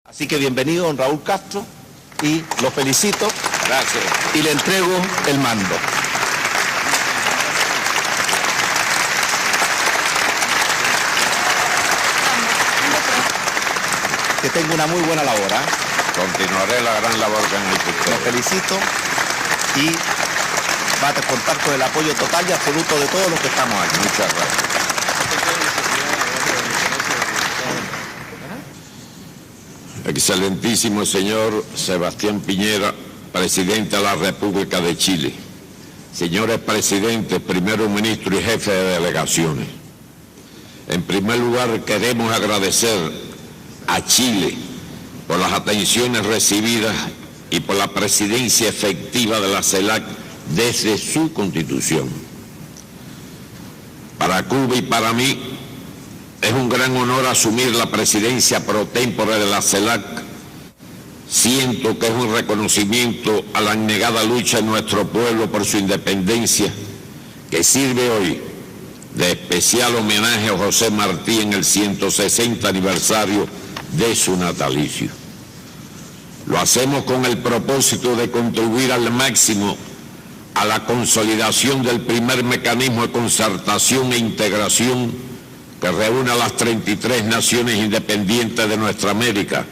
Así que bienvenido, don Raúl Castro, y lo felicito. Gracias. Y le entrego el mando. Que tenga una muy buena labor, ¿eh? Continuaré la gran labor que han hecho ustedes. Lo felicito y va a contar con el apoyo total y absoluto de todos los que estamos aquí. Muchas gracias. Excelentísimo señor Sebastián Piñera, presidente de la República de Chile. Señores presidentes, primeros ministros y jefes de delegaciones. En primer lugar, queremos agradecer a Chile por las atenciones recibidas y por la presidencia efectiva de la CELAC desde su constitución. Para Cuba y para mí es un gran honor asumir la presidencia pro tempore de la CELAC. Siento que es un reconocimiento a la abnegada lucha de nuestro pueblo por su independencia, que sirve hoy de especial homenaje a José Martí en el 160 aniversario de su natalicio. Lo hacemos con el propósito de contribuir al máximo a la consolidación del primer mecanismo de concertación e integración que reúne a las 33 naciones independientes de nuestra América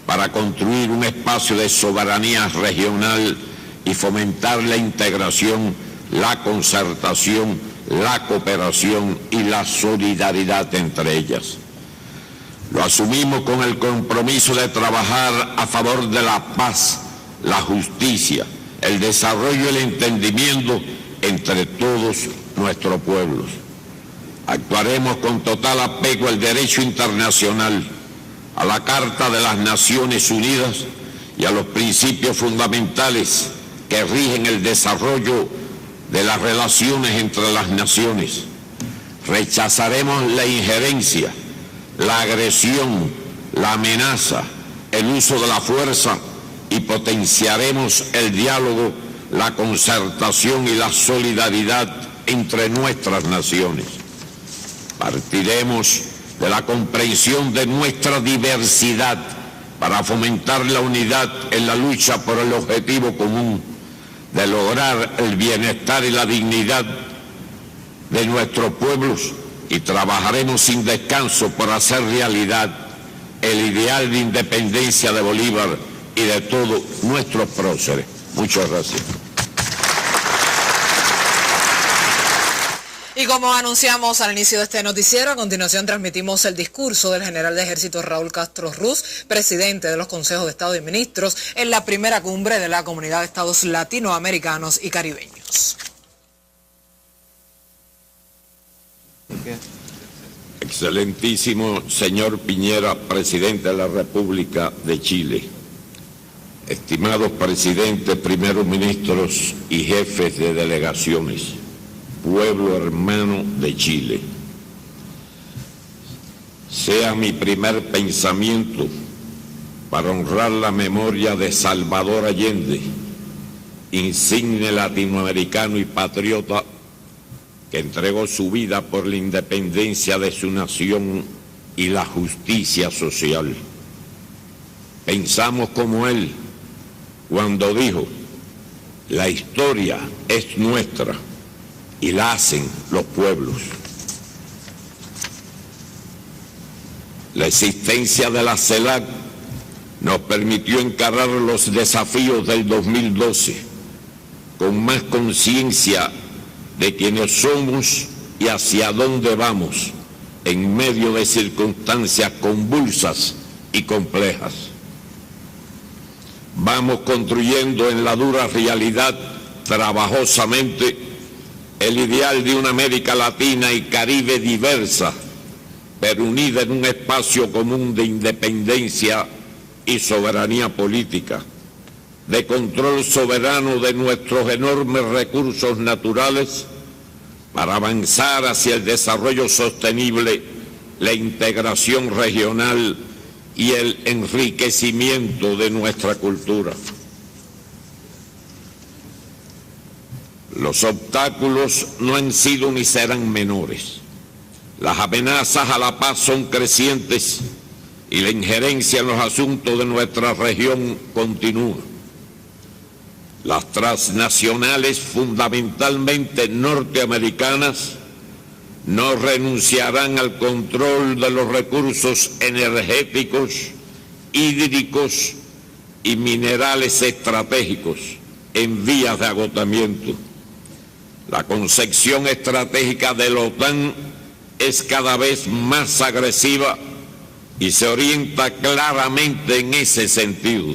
para construir un espacio de soberanía regional y fomentar la integración, la concertación, la cooperación y la solidaridad entre ellas. Lo asumimos con el compromiso de trabajar a favor de la paz, la justicia, el desarrollo y el entendimiento entre todos nuestros pueblos. Actuaremos con total apego al derecho internacional, a la Carta de las Naciones Unidas y a los principios fundamentales que rigen el desarrollo de las relaciones entre las naciones. Rechazaremos la injerencia, la agresión, la amenaza, el uso de la fuerza y potenciaremos el diálogo, la concertación y la solidaridad entre nuestras naciones. Partiremos de la comprensión de nuestra diversidad para fomentar la unidad en la lucha por el objetivo común de lograr el bienestar y la dignidad de nuestros pueblos y trabajaremos sin descanso por hacer realidad el ideal de independencia de Bolívar y de todos nuestros próceres. Muchas gracias. Y como anunciamos al inicio de este noticiero, a continuación transmitimos el discurso del general de ejército Raúl Castro Ruz, presidente de los Consejos de Estado y Ministros, en la primera cumbre de la Comunidad de Estados Latinoamericanos y Caribeños. Excelentísimo señor Piñera, presidente de la República de Chile. Estimados presidentes, primeros ministros y jefes de delegaciones, pueblo hermano de Chile. Sea mi primer pensamiento para honrar la memoria de Salvador Allende, insigne latinoamericano y patriota que entregó su vida por la independencia de su nación y la justicia social. Pensamos como él cuando dijo: la historia es nuestra y la hacen los pueblos. La existencia de la CELAC nos permitió encarar los desafíos del 2012 con más conciencia de quiénes somos y hacia dónde vamos en medio de circunstancias convulsas y complejas. Vamos construyendo en la dura realidad trabajosamente el ideal de una América Latina y Caribe diversa, pero unida en un espacio común de independencia y soberanía política, de control soberano de nuestros enormes recursos naturales, para avanzar hacia el desarrollo sostenible, la integración regional y el enriquecimiento de nuestra cultura. Los obstáculos no han sido ni serán menores. Las amenazas a la paz son crecientes y la injerencia en los asuntos de nuestra región continúa. Las transnacionales, fundamentalmente norteamericanas, no renunciarán al control de los recursos energéticos, hídricos y minerales estratégicos en vías de agotamiento. La concepción estratégica de la OTAN es cada vez más agresiva y se orienta claramente en ese sentido.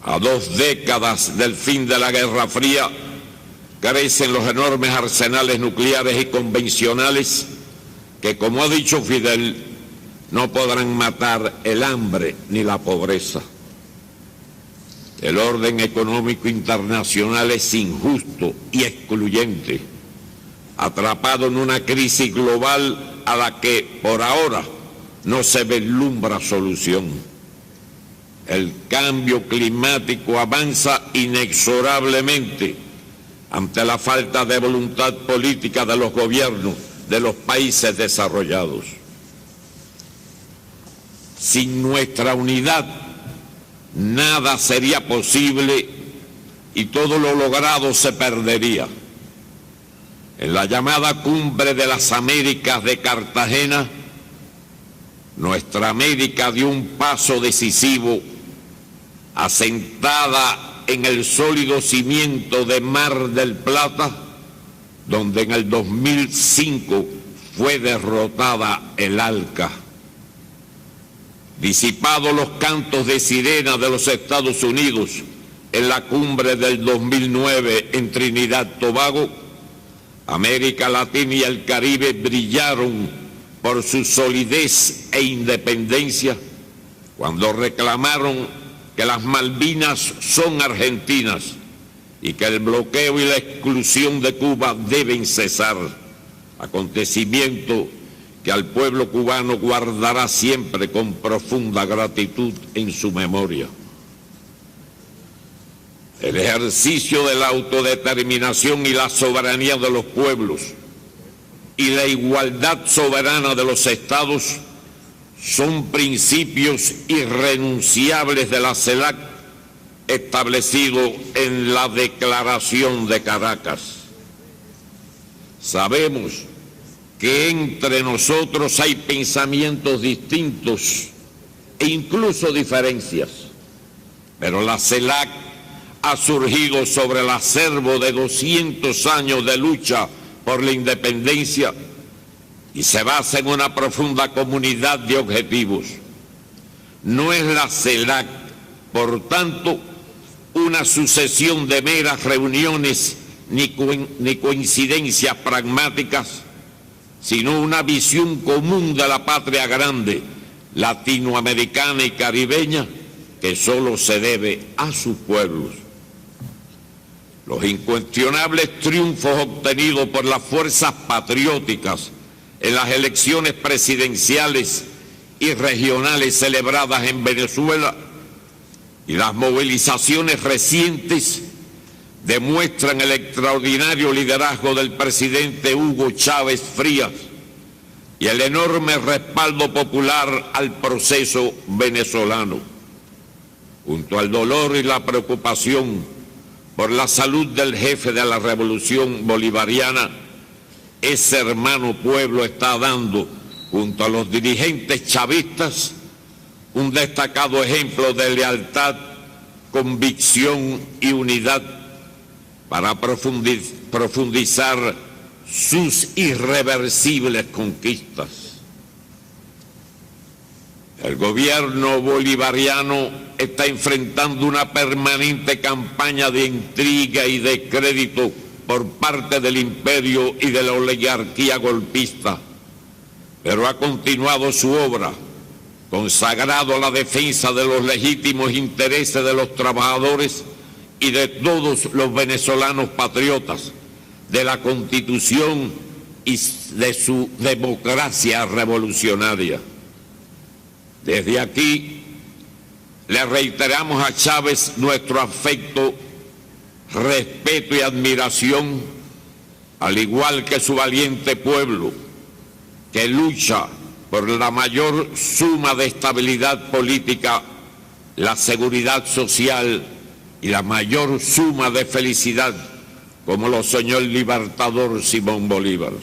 A 2 décadas del fin de la Guerra Fría, crecen los enormes arsenales nucleares y convencionales que, como ha dicho Fidel, no podrán matar el hambre ni la pobreza. El orden económico internacional es injusto y excluyente, atrapado en una crisis global a la que, por ahora, no se vislumbra solución. El cambio climático avanza inexorablemente ante la falta de voluntad política de los gobiernos de los países desarrollados. Sin nuestra unidad, nada sería posible y todo lo logrado se perdería. En la llamada Cumbre de las Américas de Cartagena, nuestra América dio un paso decisivo, asentada en el sólido cimiento de Mar del Plata, donde en el 2005 fue derrotada el ALCA. Disipados los cantos de sirena de los Estados Unidos en la cumbre del 2009 en Trinidad y Tobago, América Latina y el Caribe brillaron por su solidez e independencia cuando reclamaron que las Malvinas son argentinas y que el bloqueo y la exclusión de Cuba deben cesar, acontecimiento que al pueblo cubano guardará siempre con profunda gratitud en su memoria. El ejercicio de la autodeterminación y la soberanía de los pueblos y la igualdad soberana de los estados son principios irrenunciables de la CELAC establecidos en la Declaración de Caracas. Sabemos que entre nosotros hay pensamientos distintos e incluso diferencias, pero la CELAC ha surgido sobre el acervo de 200 años de lucha por la independencia y se basa en una profunda comunidad de objetivos. No es la CELAC, por tanto, una sucesión de meras reuniones ni coincidencias pragmáticas, sino una visión común de la patria grande, latinoamericana y caribeña, que solo se debe a sus pueblos. Los incuestionables triunfos obtenidos por las fuerzas patrióticas en las elecciones presidenciales y regionales celebradas en Venezuela y las movilizaciones recientes demuestran el extraordinario liderazgo del presidente Hugo Chávez Frías y el enorme respaldo popular al proceso venezolano. Junto al dolor y la preocupación por la salud del jefe de la revolución bolivariana, ese hermano pueblo está dando, junto a los dirigentes chavistas, un destacado ejemplo de lealtad, convicción y unidad para profundizar sus irreversibles conquistas. El gobierno bolivariano está enfrentando una permanente campaña de intriga y de crédito por parte del imperio y de la oligarquía golpista, pero ha continuado su obra, consagrado a la defensa de los legítimos intereses de los trabajadores y de todos los venezolanos patriotas, de la Constitución y de su democracia revolucionaria. Desde aquí le reiteramos a Chávez nuestro afecto, respeto y admiración, al igual que su valiente pueblo, que lucha por la mayor suma de estabilidad política, la seguridad social y la mayor suma de felicidad, como lo soñó el libertador Simón Bolívar.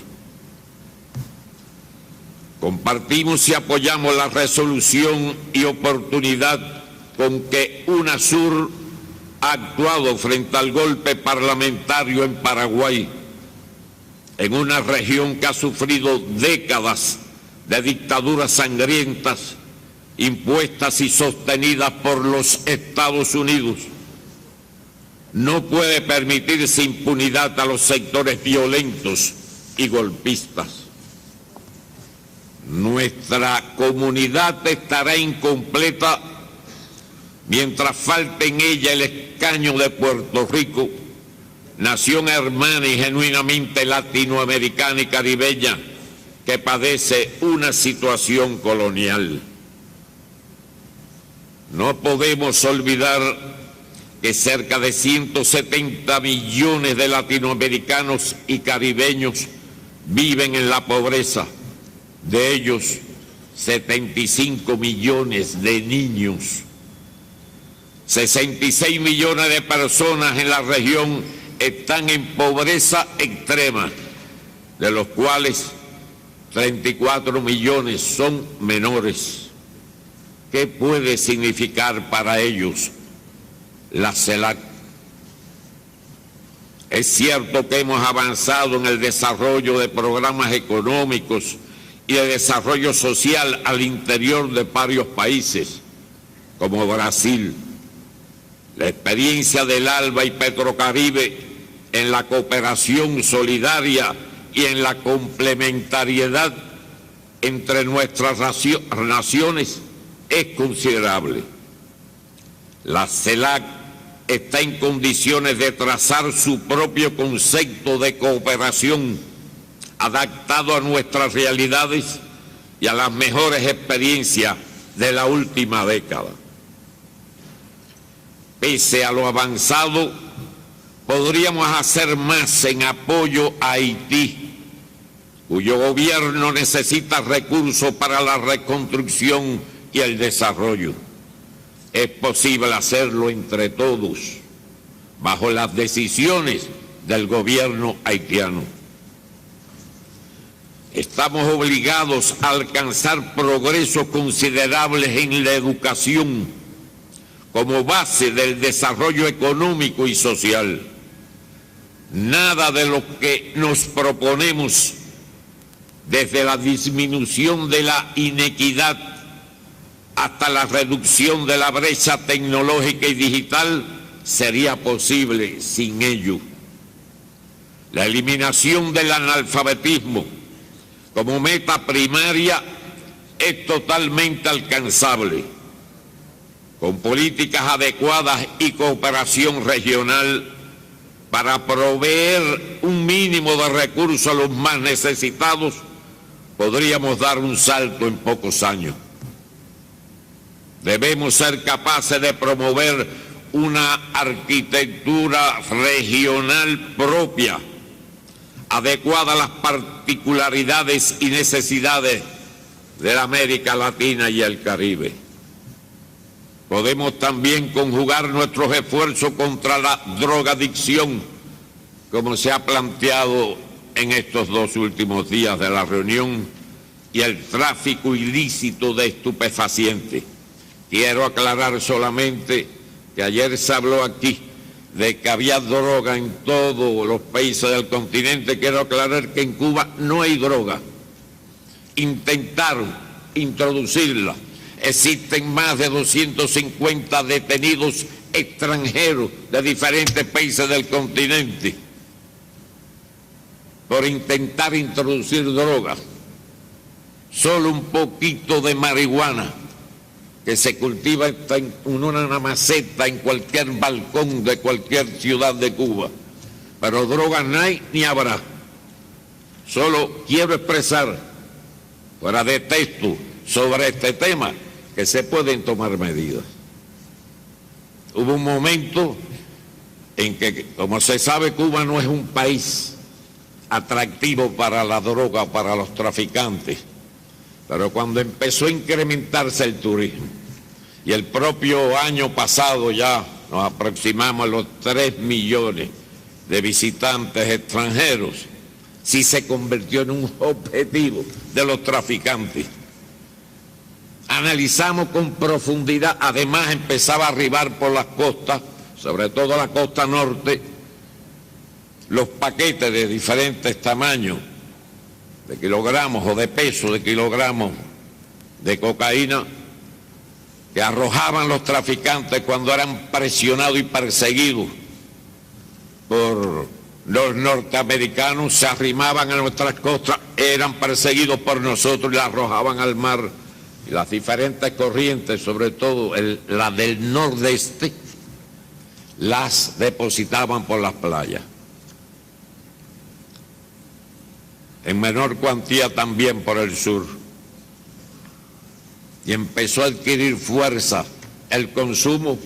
Compartimos y apoyamos la resolución y oportunidad con que UNASUR ha actuado frente al golpe parlamentario en Paraguay, en una región que ha sufrido décadas de dictaduras sangrientas impuestas y sostenidas por los Estados Unidos. No puede permitirse impunidad a los sectores violentos y golpistas. Nuestra comunidad estará incompleta mientras falte en ella el escaño de Puerto Rico, nación hermana y genuinamente latinoamericana y caribeña que padece una situación colonial. No podemos olvidar que cerca de 170 millones de latinoamericanos y caribeños viven en la pobreza. De ellos, 75 millones de niños. 66 millones de personas en la región están en pobreza extrema, de los cuales 34 millones son menores. ¿Qué puede significar para ellos la CELAC? Es cierto que hemos avanzado en el desarrollo de programas económicos y de desarrollo social al interior de varios países, como Brasil. La experiencia del ALBA y Petrocaribe en la cooperación solidaria y en la complementariedad entre nuestras naciones es considerable. La CELAC está en condiciones de trazar su propio concepto de cooperación adaptado a nuestras realidades y a las mejores experiencias de la última década. Pese a lo avanzado, podríamos hacer más en apoyo a Haití, cuyo gobierno necesita recursos para la reconstrucción y el desarrollo. Es posible hacerlo entre todos, bajo las decisiones del gobierno haitiano. Estamos obligados a alcanzar progresos considerables en la educación como base del desarrollo económico y social. Nada de lo que nos proponemos, desde la disminución de la inequidad hasta la reducción de la brecha tecnológica y digital, sería posible sin ello. La eliminación del analfabetismo como meta primaria es totalmente alcanzable, con políticas adecuadas y cooperación regional para proveer un mínimo de recursos a los más necesitados. Podríamos dar un salto en pocos años. Debemos ser capaces de promover una arquitectura regional propia, adecuada a las particularidades y necesidades de la América Latina y el Caribe. Podemos también conjugar nuestros esfuerzos contra la drogadicción, como se ha planteado en estos 2 últimos días de la reunión, y el tráfico ilícito de estupefacientes. Quiero aclarar solamente que ayer se habló aquí de que había droga en todos los países del continente. Quiero aclarar que en Cuba no hay droga. Intentaron introducirla. Existen más de 250 detenidos extranjeros de diferentes países del continente por intentar introducir droga. Solo un poquito de marihuana que se cultiva en una maceta en cualquier balcón de cualquier ciudad de Cuba. Pero drogas no hay ni habrá. Solo quiero expresar, fuera de texto, sobre este tema, que se pueden tomar medidas. Hubo un momento en que, como se sabe, Cuba no es un país atractivo para la droga, para los traficantes. Pero cuando empezó a incrementarse el turismo, y el propio año pasado ya nos aproximamos a los 3 millones de visitantes extranjeros, sí se convirtió en un objetivo de los traficantes. Analizamos con profundidad, además empezaba a arribar por las costas, sobre todo la costa norte, los paquetes de diferentes tamaños, de kilogramos o de peso de kilogramos de cocaína, que arrojaban los traficantes cuando eran presionados y perseguidos por los norteamericanos, se arrimaban a nuestras costas, eran perseguidos por nosotros y la arrojaban al mar. Y las diferentes corrientes, sobre todo la del nordeste, las depositaban por las playas. En menor cuantía también por el sur. Y empezó a adquirir fuerza el consumo,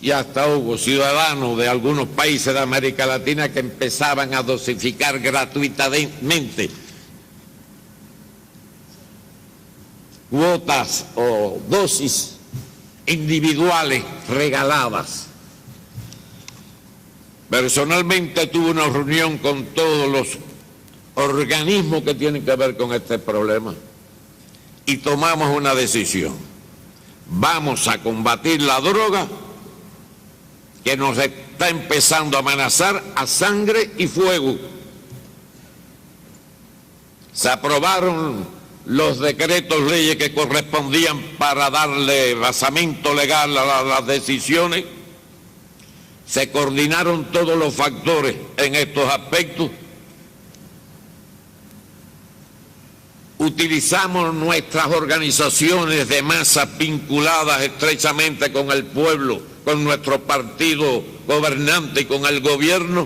y hasta hubo ciudadanos de algunos países de América Latina que empezaban a dosificar gratuitamente cuotas o dosis individuales regaladas. Personalmente tuve una reunión con todos los organismos que tienen que ver con este problema y tomamos una decisión. Vamos a combatir la droga que nos está empezando a amenazar a sangre y fuego. Se aprobaron los decretos leyes que correspondían para darle basamento legal a las decisiones. Se coordinaron todos los factores en estos aspectos. Utilizamos nuestras organizaciones de masa vinculadas estrechamente con el pueblo, con nuestro partido gobernante y con el gobierno.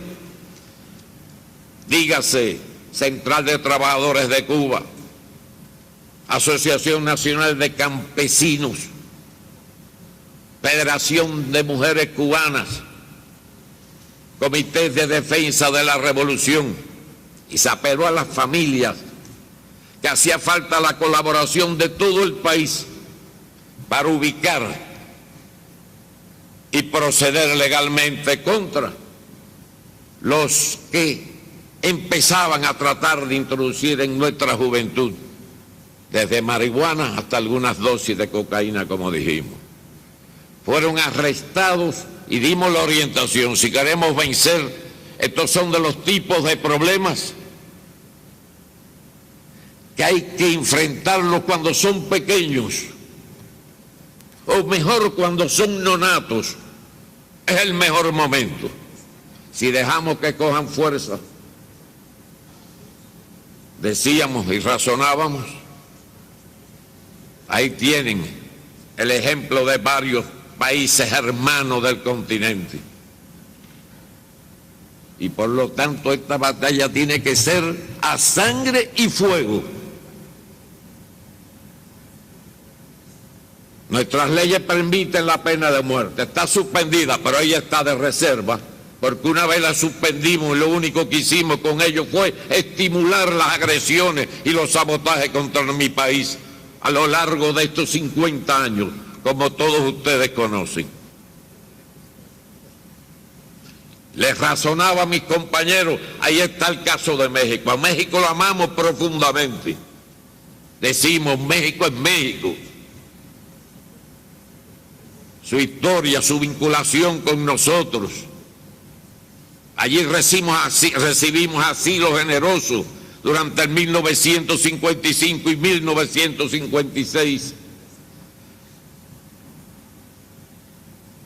Dígase Central de Trabajadores de Cuba, Asociación Nacional de Campesinos, Federación de Mujeres Cubanas, Comités de Defensa de la Revolución, y se apeló a las familias que hacía falta la colaboración de todo el país para ubicar y proceder legalmente contra los que empezaban a tratar de introducir en nuestra juventud, desde marihuana hasta algunas dosis de cocaína, como dijimos. Fueron arrestados y dimos la orientación. Si queremos vencer, estos son de los tipos de problemas que hay que enfrentarlos cuando son pequeños, o mejor cuando son nonatos. Es el mejor momento. Si dejamos que cojan fuerza, decíamos y razonábamos, ahí tienen el ejemplo de varios países hermanos del continente. Y por lo tanto esta batalla tiene que ser a sangre y fuego. Nuestras leyes permiten la pena de muerte, está suspendida, pero ella está de reserva, porque una vez la suspendimos y lo único que hicimos con ello fue estimular las agresiones y los sabotajes contra mi país a lo largo de estos 50 años, como todos ustedes conocen. Les razonaba a mis compañeros, ahí está el caso de México. A México lo amamos profundamente. Decimos, México es México. Su historia, su vinculación con nosotros. Allí recibimos asilo generoso durante el 1955 y 1956.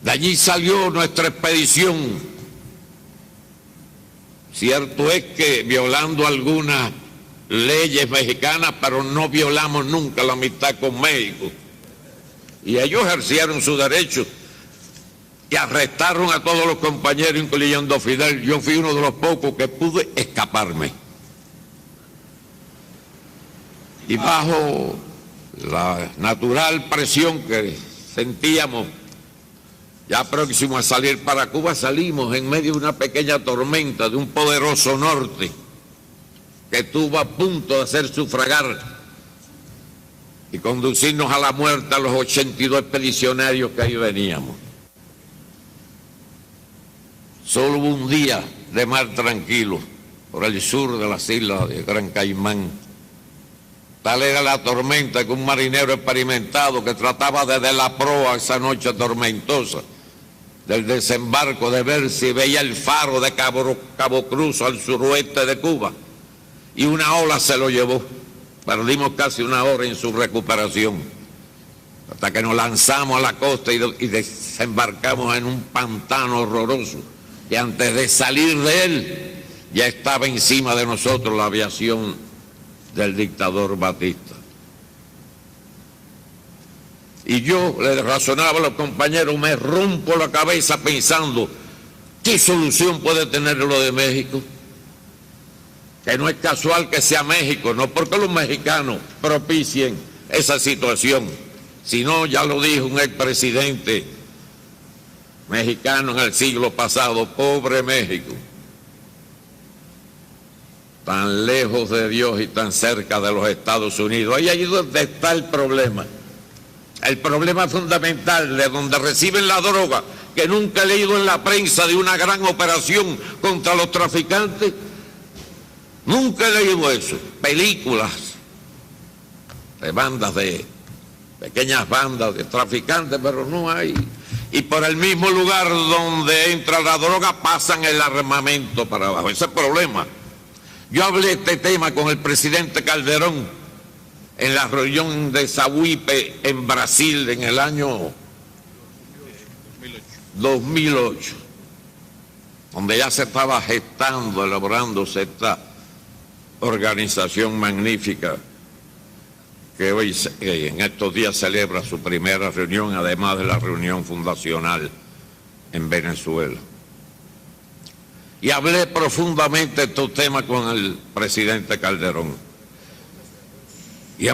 De allí salió nuestra expedición. Cierto es que violando algunas leyes mexicanas, pero no violamos nunca la amistad con México. Y ellos ejercieron su derecho y arrestaron a todos los compañeros, incluyendo a Fidel. Yo fui uno de los pocos que pude escaparme. Y bajo la natural presión que sentíamos, ya próximo a salir para Cuba, salimos en medio de una pequeña tormenta de un poderoso norte que estuvo a punto de hacer sufragar y conducirnos a la muerte a los 82 expedicionarios que ahí veníamos. Solo hubo un día de mar tranquilo por el sur de las islas de Gran Caimán. Tal era la tormenta que un marinero experimentado que trataba desde la proa esa noche tormentosa del desembarco de ver si veía el faro de Cabo Cruz al suroeste de Cuba, y una ola se lo llevó. Perdimos casi una hora en su recuperación, hasta que nos lanzamos a la costa y desembarcamos en un pantano horroroso, y antes de salir de él ya estaba encima de nosotros la aviación del dictador Batista. Y yo le razonaba a los compañeros, me rompo la cabeza pensando, ¿qué solución puede tener lo de México? Que no es casual que sea México, no porque los mexicanos propicien esa situación, sino, ya lo dijo un expresidente mexicano en el siglo pasado, pobre México, tan lejos de Dios y tan cerca de los Estados Unidos. Ahí es donde está el problema fundamental, de donde reciben la droga, que nunca he leído en la prensa de una gran operación contra los traficantes. Nunca he leído eso. Películas de bandas, de pequeñas bandas de traficantes, pero no hay. Y por el mismo lugar donde entra la droga pasan el armamento para abajo. Ese es el problema. Yo hablé de este tema con el presidente Calderón en la reunión de Sahuipe en Brasil en el año 2008, donde ya se estaba gestando, elaborándose esta organización magnífica que hoy en estos días celebra su primera reunión, además de la reunión fundacional en Venezuela. Y hablé profundamente de estos temas con el presidente Calderón. Y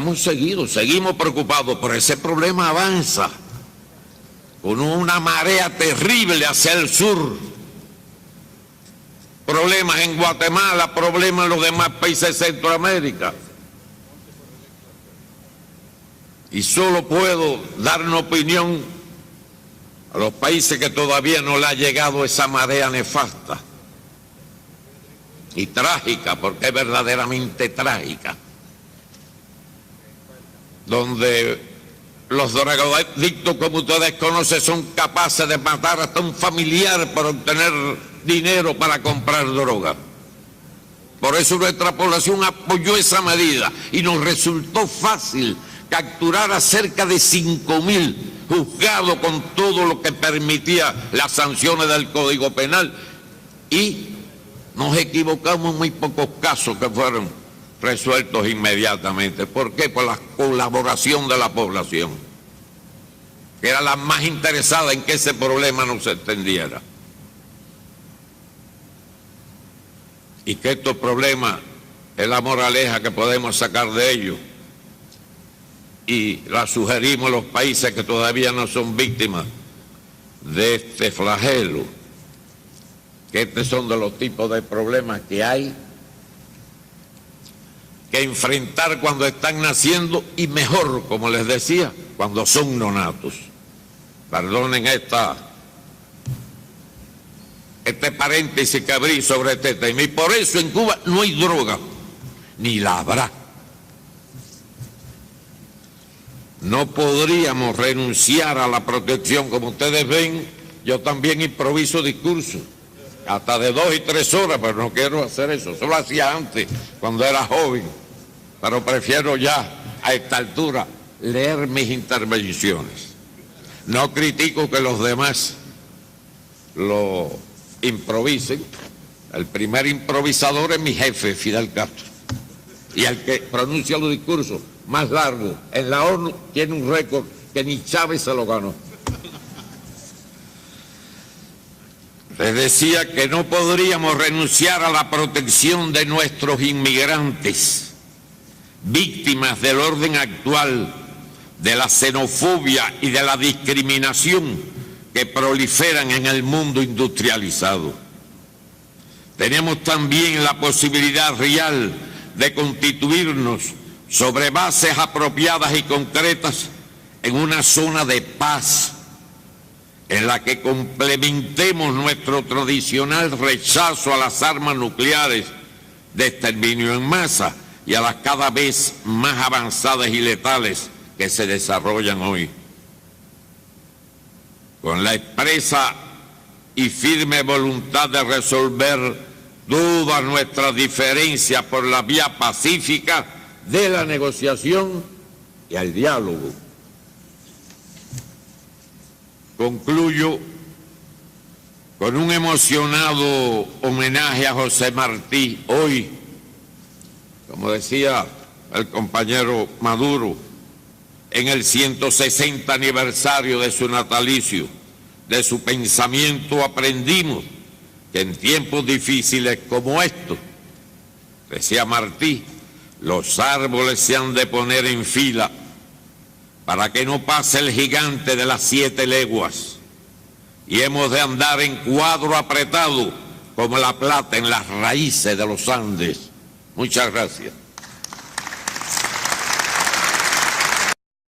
seguimos preocupados, pero ese problema avanza con una marea terrible hacia el sur. Problemas en Guatemala, problemas en los demás países de Centroamérica. Y solo puedo dar una opinión a los países que todavía no le ha llegado esa marea nefasta y trágica, porque es verdaderamente trágica, donde los drogadictos, como ustedes conocen, son capaces de matar hasta un familiar para obtener dinero para comprar droga. Por eso nuestra población apoyó esa medida y nos resultó fácil capturar a cerca de 5.000 juzgados con todo lo que permitía las sanciones del Código Penal, y nos equivocamos en muy pocos casos que fueron resueltos inmediatamente. ¿Por qué? Por la colaboración de la población, que era la más interesada en que ese problema no se extendiera. Y que estos problemas es la moraleja que podemos sacar de ellos, y la sugerimos a los países que todavía no son víctimas de este flagelo, que estos son de los tipos de problemas que hay que enfrentar cuando están naciendo, y mejor, como les decía, cuando son nonatos. Perdonen este paréntesis que abrí sobre este tema. Y por eso en Cuba no hay droga, ni la habrá. No podríamos renunciar a la protección. Como ustedes ven, yo también improviso discursos, hasta de 2 y 3 horas, pero no quiero hacer eso. Eso lo hacía antes, cuando era joven, pero prefiero ya, a esta altura, leer mis intervenciones. No critico que los demás lo improvisen. El primer improvisador es mi jefe, Fidel Castro, y el que pronuncia los discursos más largos en la ONU tiene un récord que ni Chávez se lo ganó. Les decía que no podríamos renunciar a la protección de nuestros inmigrantes, víctimas del orden actual, de la xenofobia y de la discriminación que proliferan en el mundo industrializado. Tenemos también la posibilidad real de constituirnos sobre bases apropiadas y concretas en una zona de paz en la que complementemos nuestro tradicional rechazo a las armas nucleares de exterminio en masa y a las cada vez más avanzadas y letales que se desarrollan hoy. Con la expresa y firme voluntad de resolver todas nuestras diferencias por la vía pacífica de la negociación y el diálogo. Concluyo con un emocionado homenaje a José Martí. Hoy, como decía el compañero Maduro, en el 160 aniversario de su natalicio, de su pensamiento aprendimos que en tiempos difíciles como estos, decía Martí, los árboles se han de poner en fila para que no pase el gigante de las 7 leguas y hemos de andar en cuadro apretado como la plata en las raíces de los Andes. Muchas gracias.